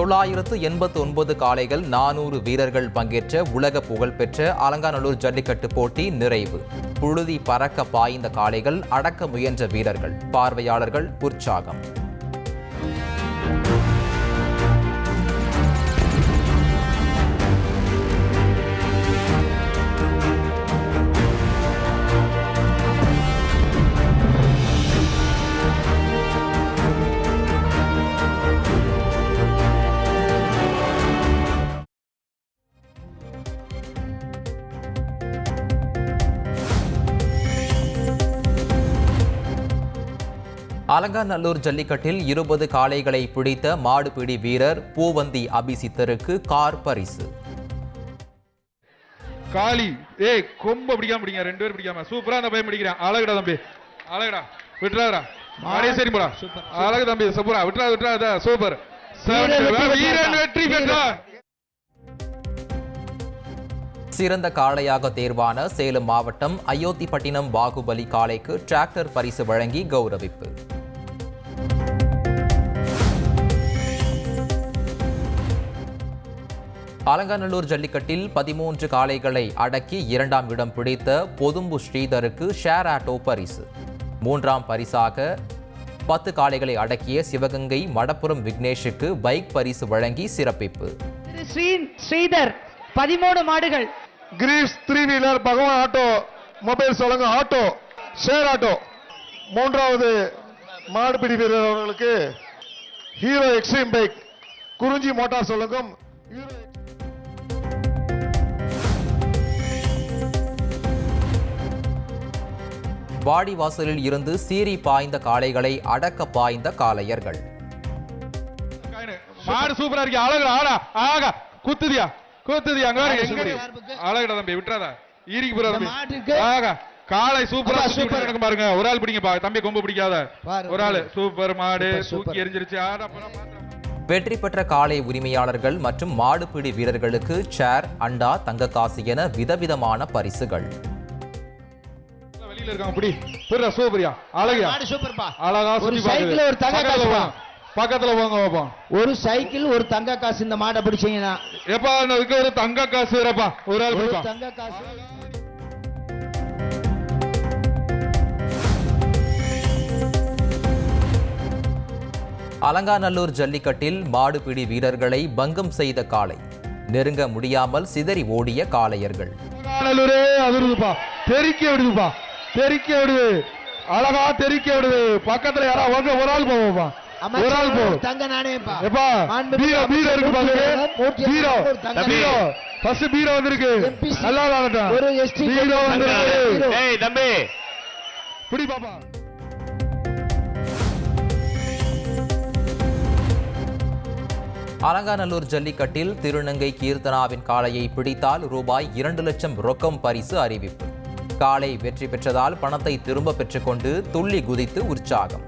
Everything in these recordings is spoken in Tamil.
989 காளைகள் 400 வீரர்கள் பங்கேற்ற உலக புகழ்பெற்ற அலங்காநல்லூர் ஜல்லிக்கட்டு போட்டி நிறைவு. புழுதி பறக்க பாய்ந்த காளைகள் அடக்க முயன்ற வீரர்கள், பார்வையாளர்கள் உற்சாகம். அலங்காநல்லூர் ஜல்லிக்கட்டில் 20 காளைகளை பிடித்த மாடுபிடி வீரர் பூவந்தி அபிசித்தருக்கு கார் பரிசு. காளி கொம்ப பிடிக்காம பிடிங்க, 2 பேர் பிடிக்காம சூப்பரா அந்த பையன் பிடிக்கிறான். அழகுடா தம்பி, அழகுடா, விட்டுறாதா மாடே சரி போடா, அழகு தம்பி, சூப்பரா விட்டுறா சூப்பர். வீரன் வெற்றி பெற்றார். சிறந்த காளையாக தேர்வான சேலம் மாவட்டம் அயோத்திப்பட்டினம் பாகுபலி காளைக்கு டிராக்டர் பரிசு வழங்கி கௌரவிப்பு. அலங்காநல்லூர் ஜல்லிக்கட்டில் 13 காளைகளை அடக்கி 2ஆம் இடம் பிடித்த பொதும்பு ஸ்ரீதருக்கு ஷேர் ஆட்டோ பரிசு. 3ஆம் பரிசாக 10 காளைகளை அடக்கிய சிவகங்கை மடப்புரம் விக்னேஷுக்கு பைக் பரிசு வழங்கி சிறப்பிப்பு. ஸ்ரீதர் 13 மாடுகள். கிரீஸ் 3 வீலர் பகவான் ஆட்டோ மொபைல் சொல்லுங்க ஆட்டோ ஷேர் ஆட்டோ. 3வது மாடுபிடி வீரர் அவர்களுக்கு ஹீரோ எக்ஸ்ட்ரீம் பைக் குறிஞ்சி மோட்டார் சொல்லுங்க. வாடி வாசலில் இருந்து சீறி பாய்ந்த காளைகளை அடக்க பாய்ந்த காளையர்கள். மாடு சூப்பரா இருக்கு, அழகுடா, ஆகா குத்துதியா அங்க அழகுடா தம்பி, விட்டுறாதா ஈரிக்கு போற தம்பி. ஆகா காளை சூப்பரா சூப்பர் பாருங்க. ஒரு ஆள் பிடிங்க தம்பி, கொம்பு பிடிக்காத ஒரு ஆள். சூப்பர் மாடு தூக்கி எரிஞ்சிருச்சு. வெற்றி பெற்ற காளை உரிமையாளர்கள் மற்றும் மாடுபிடி வீரர்களுக்கு சேர், அண்டா, தங்க காசு என விதவிதமான பரிசுகள். வெளியில இருக்காங்க புடி புரியா சூப்பரியா அழகியா சூப்பர்ப்பா, அழகா சுத்தி சைக்கிள் ஒரு தங்க காசு பக்கத்துல போங்க பாப்போம். ஒரு சைக்கிள் ஒரு தங்க காசு இந்த மாடை பிடிச்சீங்கன்னா எப்பா அதுக்கு ஒரு தங்க காசு வரப்பா, ஒரு ஆள் பிடிப்பா தங்க காசு. அலங்காநல்லூர் ஜல்லிக்கட்டில் மாடுபிடி வீரர்களை பங்கம் செய்த காளை, நெருங்க முடியாமல் சிதறி ஓடிய காளையர்கள். அதிருதுப்பா, தெறிக்க விடுது, அழகா தெறிக்க விடுது. பக்கத்துல யாரா வந்து ஒரு ஆள் போவோம்ப்பா, ஒரு ஆள் போ. தங்க நாணயம்ப்பா. எப்பா பீரோ இருக்கு பாருங்க, பீரோ ஃபர்ஸ்ட் பீரோ வந்திருக்கு. நல்லா விளையாடட்டும். ஒரு எஸ்டி பீரோ வந்திருக்கு. ஏய் தம்பி பிடி பாப்பா. அலங்காநல்லூர் ஜல்லிக்கட்டில் திருநங்கை கீர்த்தனாவின் காளையை பிடித்தால் ரூபாய் 2 லட்சம் ரொக்கம் பரிசு அறிவிப்பு. காளை வெற்றி பெற்றதால் பணத்தை திரும்ப பெற்றுக்கொண்டு துள்ளி குதித்து உற்சாகம்.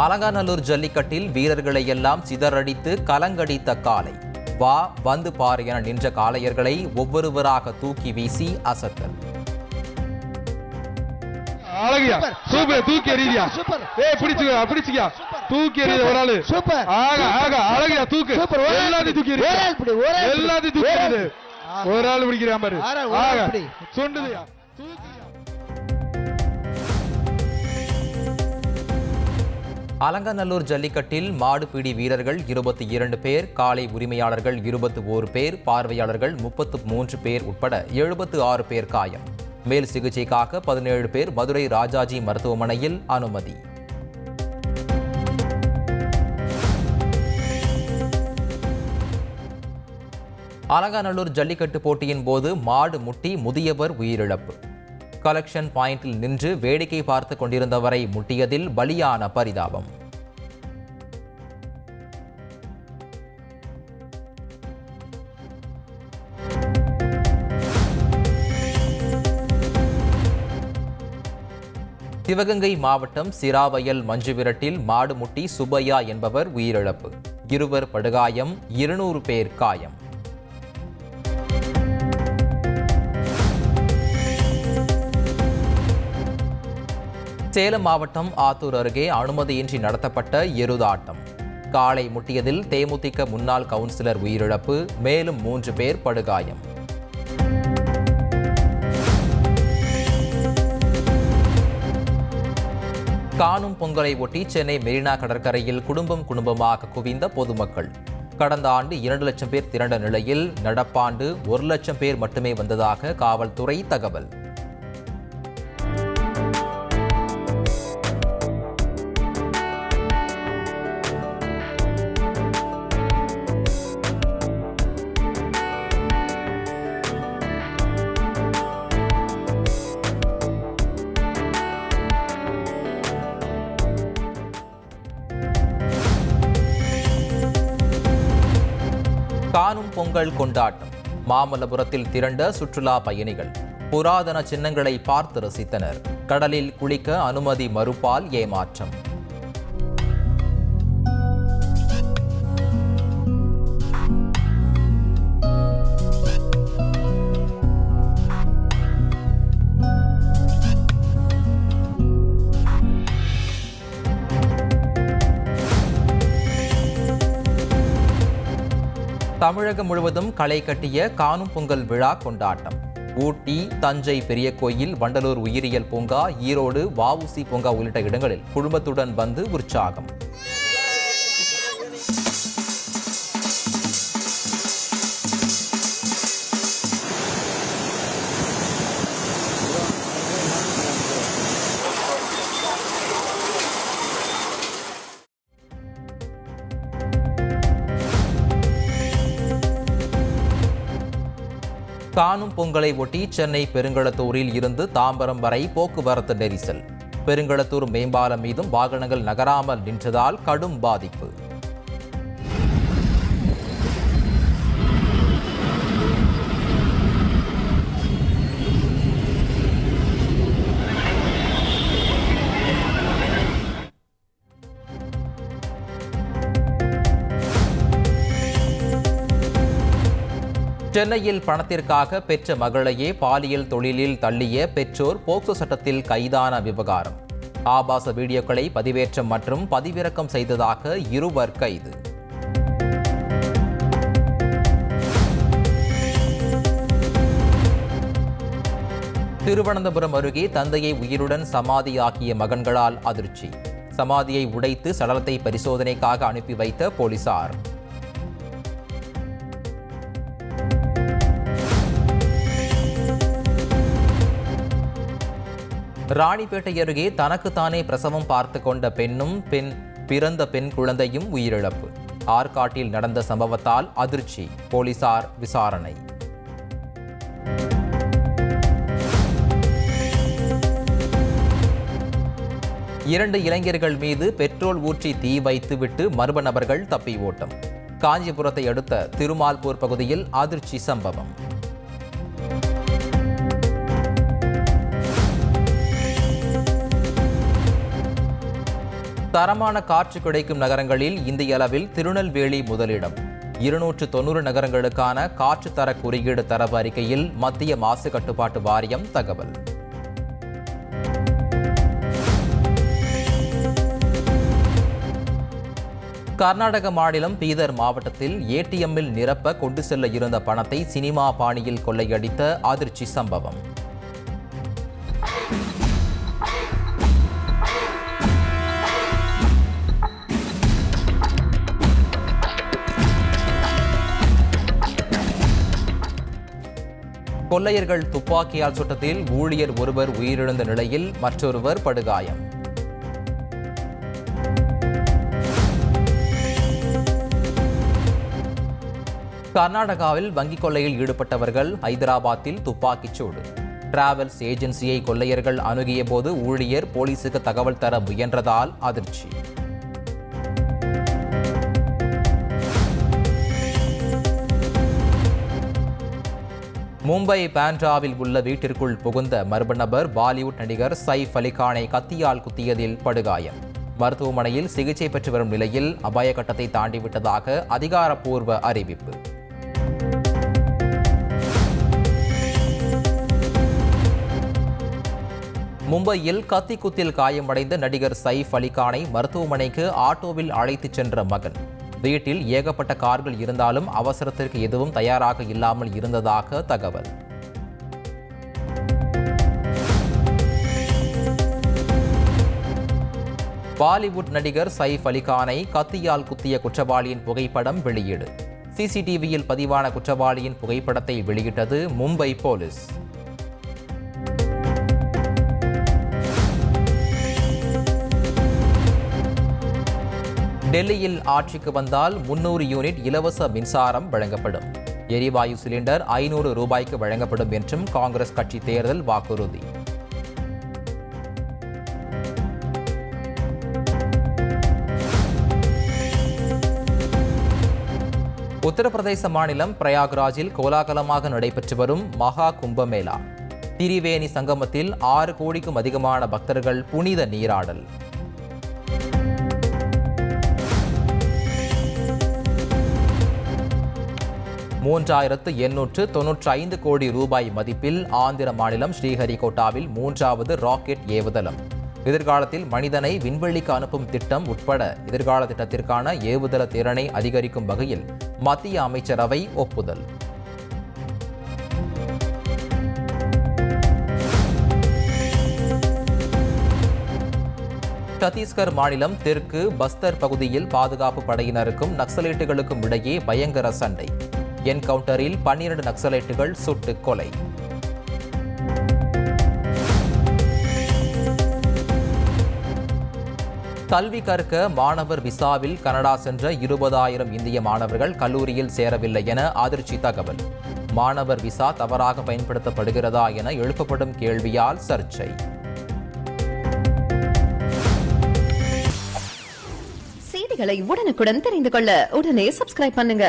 அலங்காநல்லூர் ஜல்லிக்கட்டில் வீரர்களை எல்லாம் சிதறடித்து கலங்கடித்த காளை. வா வந்து பார் என நின்ற காளையர்களை ஒவ்வொருவராக தூக்கி வீசி அசத்தல். அழகியா சூப்பர், தூக்கி எறியா, பிடிச்சியா தூக்கி எறிய ஒரு ஆளு. சூப்பர், ஆகா அழகியா தூக்கு, எல்லாத்தையும் தூக்கி எறிய, எல்லாத்தையும் தூக்கி எறியுது. ஒரு ஆள் பிடிக்கிறான் பாரு, ஆகா சொண்டுதியா. அலங்காநல்லூர் ஜல்லிக்கட்டில் மாடுபிடி வீரர்கள் 22 பேர், காளை உரிமையாளர்கள் 21 பேர், பார்வையாளர்கள் 33 பேர் உட்பட 76 பேர் காயம். மேல் சிகிச்சைக்காக 17 பேர் மதுரை ராஜாஜி மருத்துவமனையில் அனுமதி. அலங்காநல்லூர் ஜல்லிக்கட்டு போட்டியின் போது மாடு முட்டி முதியவர் உயிரிழப்பு. கலெக்ஷன் பாயிண்டில் நின்று வேடிக்கை பார்த்து கொண்டிருந்தவரை முட்டியதில் பலியான பரிதாபம். சிவகங்கை மாவட்டம் சிராவயல் மஞ்சுவிரட்டில் மாடு முட்டி சுப்பையா என்பவர் உயிரிழப்பு. 2 படுகாயம், 200 பேர் காயம். சேலம் மாவட்டம் ஆத்தூர் அருகே அனுமதியின்றி நடத்தப்பட்ட எருதாட்டம். காளை முட்டியதில் தேமுதிக முன்னாள் கவுன்சிலர் உயிரிழப்பு, மேலும் 3 பேர் படுகாயம். காணும் பொங்கலை ஒட்டி சென்னை மெரினா கடற்கரையில் குடும்பமாக குவிந்த பொதுமக்கள். கடந்த ஆண்டு 2 லட்சம் பேர் திரண்ட நிலையில் நடப்பாண்டு 1 லட்சம் பேர் மட்டுமே வந்ததாக காவல்துறை தகவல். காணும் பொங்கல் கொண்டாட்டம். மாமல்லபுரத்தில் திரண்ட சுற்றுலா பயணிகள் புராதன சின்னங்களை பார்த்து ரசித்தனர். கடலில் குளிக்க அனுமதி மறுப்பால் ஏமாற்றம். தமிழகம் முழுவதும் களை கட்டிய காணும் பொங்கல் விழா கொண்டாட்டம். ஊட்டி, தஞ்சை பெரிய கோயில், வண்டலூர் உயிரியல் பூங்கா, ஈரோடு வஉசி பூங்கா உள்ளிட்ட இடங்களில் குடும்பத்துடன் வந்து உற்சாகம். காணும் பொங்கலை ஒட்டி சென்னை பெருங்களத்தூரில் இருந்து தாம்பரம் வரை போக்குவரத்து நெரிசல். பெருங்களத்தூர் மேம்பாலம் மீதும் வாகனங்கள் நகராமல் நின்றதால் கடும் பாதிப்பு. சென்னையில் பணத்திற்காக பெற்ற மகளையே பாலியல் தொழிலில் தள்ளிய பெற்றோர் போக்சோ சட்டத்தில் கைதான விவகாரம். ஆபாச வீடியோக்களை பதிவேற்றம் மற்றும் பதிவிறக்கம் செய்ததாக 2 கைது. திருவனந்தபுரம் அருகே தந்தையை உயிருடன் சமாதியாக்கிய மகன்களால் அதிர்ச்சி. சமாதியை உடைத்து சடலத்தை பரிசோதனைக்காக அனுப்பி வைத்த போலீசார். ராணிப்பேட்டை அருகே தனக்குத்தானே பிரசவம் பார்த்து கொண்ட பிறந்த பெண் குழந்தையும் உயிரிழப்பு. ஆற்காட்டில் நடந்த சம்பவத்தால் அதிர்ச்சி. போலீசார் விசாரணை. இரண்டு இளைஞர்கள் மீது பெட்ரோல் ஊற்றி தீ வைத்துவிட்டு மர்ம நபர்கள் தப்பி ஓட்டம். காஞ்சிபுரத்தை அடுத்த திருமால்பூர் பகுதியில் அதிர்ச்சி சம்பவம். தரமான காற்று கிடைக்கும் நகரங்களில் இந்திய அளவில் திருநெல்வேலி முதலிடம். 290 நகரங்களுக்கான காற்று தர குறியீடு தரவு அறிக்கையில் மத்திய மாசு கட்டுப்பாட்டு வாரியம் தகவல். கர்நாடக மாநிலம் பீதர் மாவட்டத்தில் ஏடிஎம்மில் நிரப்ப கொண்டு செல்ல இருந்த பணத்தை சினிமா பாணியில் கொள்ளையடித்த அதிர்ச்சி சம்பவம். கொள்ளையர்கள் துப்பாக்கியால் சுட்டத்தில் ஊழியர் ஒருவர் உயிரிழந்த நிலையில் மற்றொருவர் படுகாயம். கர்நாடகாவில் வங்கிக் கொள்ளையில் ஈடுபட்டவர்கள் ஹைதராபாத்தில் துப்பாக்கிச் சூடு. டிராவல்ஸ் ஏஜென்சியை கொள்ளையர்கள் அணுகிய போது ஊழியர் போலீசுக்கு தகவல் தர முயன்றதால் அதிர்ச்சி. மும்பை பாண்ட்ராவில் உள்ள வீட்டிற்குள் புகுந்த மர்ம நபர் பாலிவுட் நடிகர் சைஃப் அலிகானை கத்தியால் குத்தியதில் படுகாயம். மருத்துவமனையில் சிகிச்சை பெற்று வரும் நிலையில் அபாய கட்டத்தை தாண்டிவிட்டதாக அதிகாரப்பூர்வ அறிவிப்பு. மும்பையில் கத்திக்குத்தில் காயமடைந்த நடிகர் சைஃப் அலிகானை மருத்துவமனைக்கு ஆட்டோவில் அழைத்துச் சென்ற மகன். வீட்டில் ஏகப்பட்ட கார்கள் இருந்தாலும் அவசரத்திற்கு எதுவும் தயாராக இல்லாமல் இருந்ததாக தகவல். பாலிவுட் நடிகர் சைஃப் அலிகானை கத்தியால் குத்திய குற்றவாளியின் புகைப்படம் வெளியீடு. சிசிடிவியில் பதிவான குற்றவாளியின் புகைப்படத்தை வெளியிட்டது மும்பை போலீஸ். டெல்லியில் ஆட்சிக்கு வந்தால் 300 யூனிட் இலவச மின்சாரம் வழங்கப்படும். எரிவாயு சிலிண்டர் 500 ரூபாய்க்கு வழங்கப்படும் என்றும் காங்கிரஸ் கட்சி தேர்தல் வாக்குறுதி. உத்தரப்பிரதேச மாநிலம் பிரயாக்ராஜில் கோலாகலமாக நடைபெற்று வரும் மகா கும்பமேளா. திரிவேணி சங்கமத்தில் 6 கோடிக்கும் அதிகமான பக்தர்கள் புனித நீராடல். $3,895 கோடி ரூபாய் மதிப்பில் ஆந்திர மாநிலம் ஸ்ரீஹரிகோட்டாவில் 3வது ராக்கெட் ஏவுதளம். எதிர்காலத்தில் மனிதனை விண்வெளிக்கு அனுப்பும் திட்டம் உட்பட எதிர்கால திட்டத்திற்கான ஏவுதள திறனை அதிகரிக்கும் வகையில் மத்திய அமைச்சரவை ஒப்புதல். சத்தீஸ்கர் மாநிலம் தெற்கு பஸ்தர் பகுதியில் பாதுகாப்பு படையினருக்கும் நக்சலைட்டுகளுக்கும் இடையே பயங்கர சண்டை. என்கவுண்டரில் 12 நக்சலைட்டுகள் சுட்டுக் கொலை. கல்வி கற்க மாணவர் விசாவில் கனடா சென்ற 20,000 இந்திய மாணவர்கள் கல்லூரியில் சேரவில்லை என அதிர்ச்சி தகவல். மாணவர் விசா தவறாக பயன்படுத்தப்படுகிறதா என எழுப்பப்படும் கேள்வியால் சர்ச்சை. செய்திகளை உடனுக்குடன் தெரிந்து கொள்ள உடனே சப்ஸ்கிரைப் பண்ணுங்க.